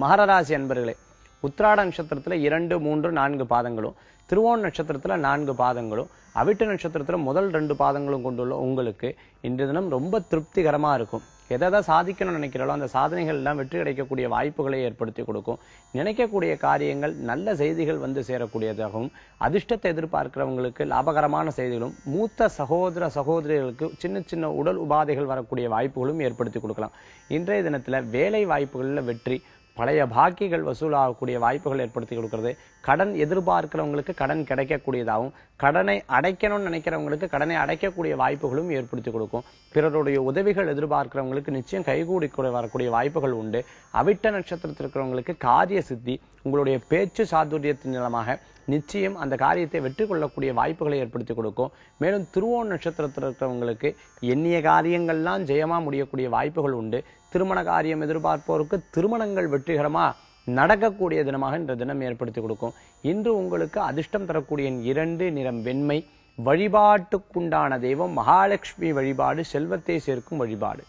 மகர ராசி அன்பர்களே, உத்திராட நட்சத்திரத்துல 2, 3, 4 பாதங்களும், திருவோண நட்சத்திரத்துல 4 பாதங்களும், அவிட்ட நட்சத்திரத்துல முதல் 2 பாதங்களும் கொண்டுள்ள உங்களுக்கு இன்றைய தினம் ரொம்ப திருப்திகரமா இருக்கும். எதை சாதிக்கணும்னு நினைக்கிறோம் அந்த சாதனைகள் எல்லாம் வெற்றி கிடைக்கக்கூடிய வாய்ப்புகளை ஏற்படுத்தி கொடுக்கும். நினைக்கக்கூடிய காரியங்கள் நல்ல செய்திகள் வந்து சேரக்கூடியதாகவும், அதிர்ஷ்டத்தை எதிர்பார்க்கிறவங்களுக்கு லாபகரமான செய்திகளும், மூத்த சகோதர சகோதரிகளுக்கு சின்ன சின்ன உடல் உபாதைகள் வரக்கூடிய வாய்ப்புகளும் ஏற்படுத்தி கொடுக்கலாம். இன்றைய தினத்துல வேலை வாய்ப்புகளில் வெற்றி, பழைய பாக்கிகள் வசூலாகக்கூடிய வாய்ப்புகள் ஏற்படுத்தி கொடுக்கிறது. கடன் எதிர்பார்க்கிறவங்களுக்கு கடன் கிடைக்கக்கூடியதாகவும், கடனை அடைக்கணும்னு நினைக்கிறவங்களுக்கு கடனை அடைக்கக்கூடிய வாய்ப்புகளும் ஏற்படுத்தி கொடுக்கும். பிறருடைய உதவிகள் எதிர்பார்க்கிறவங்களுக்கு நிச்சயம் கைகூடி வரக்கூடிய வாய்ப்புகள் உண்டு. அவிட்ட நட்சத்திரத்தில் இருக்கிறவங்களுக்கு காரிய சித்தி, உங்களுடைய பேச்சு சாதுரியத்தின் மூலமாக நிச்சயம் அந்த காரியத்தை வெற்றி கொள்ளக்கூடிய வாய்ப்புகளை ஏற்படுத்தி கொடுக்கும். மேலும் திருவோண நட்சத்திரத்தில் இருக்கிறவங்களுக்கு எண்ணிய காரியங்கள்லாம் ஜெயமா முடியக்கூடிய வாய்ப்புகள் உண்டு. திருமண காரியம் எதிர்பார்ப்போருக்கு திருமணங்கள் வெற்றிகரமா நடக்கக்கூடிய தினமாக இந்த தினம் ஏற்படுத்தி கொடுக்கும். இன்று உங்களுக்கு அதிர்ஷ்டம் தரக்கூடிய 2 நிறம் வெண்மை. வழிபாட்டுக்குண்டான தெய்வம் மகாலட்சுமி வழிபாடு, செல்வத்தை சேர்க்கும் வழிபாடு.